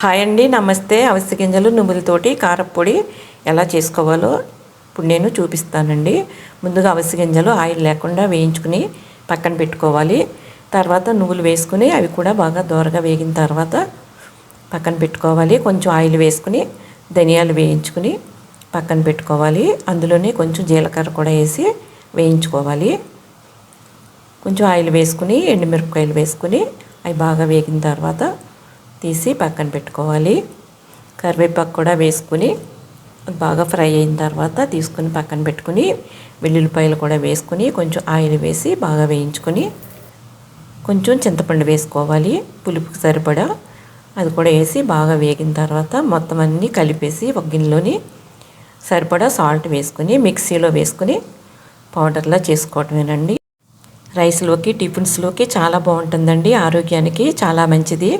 Hi అండి, నమస్తే. అవిసె గింజలు నువ్వులతోటి కారప్పొడి ఎలా చేసుకోవాలో ఇప్పుడు నేను చూపిస్తానండి. ముందుగా అవిసె గింజలు ఆయిల్ లేకుండా వేయించుకుని పక్కన పెట్టుకోవాలి. తర్వాత నువ్వులు వేసుకుని అవి కూడా బాగా దోరగా వేగిన తర్వాత పక్కన పెట్టుకోవాలి. కొంచెం ఆయిల్ వేసుకుని ధనియాలు వేయించుకుని పక్కన పెట్టుకోవాలి. అందులోనే కొంచెం జీలకర్ర కూడా వేసి వేయించుకోవాలి. కొంచెం ఆయిల్ వేసుకుని ఎండుమిరపకాయలు వేసుకుని అవి బాగా వేగిన తర్వాత తీసి పక్కన పెట్టుకోవాలి. కరివేపాకు కూడా వేసుకుని బాగా ఫ్రై అయిన తర్వాత తీసుకుని పక్కన పెట్టుకుని వెల్లుల్లిపాయలు కూడా వేసుకుని కొంచెం ఆయిల్ వేసి బాగా వేయించుకొని కొంచెం చింతపండు వేసుకోవాలి, పులుపుకి సరిపడా. అది కూడా వేసి బాగా వేగిన తర్వాత మొత్తం అన్నీ కలిపేసి ఒక గిన్నెలోని సరిపడా సాల్ట్ వేసుకుని మిక్సీలో వేసుకుని పౌడర్లా చేసుకోవటమేనండి. రైస్లోకి టిఫిన్స్లోకి చాలా బాగుంటుందండి, ఆరోగ్యానికి చాలా మంచిది.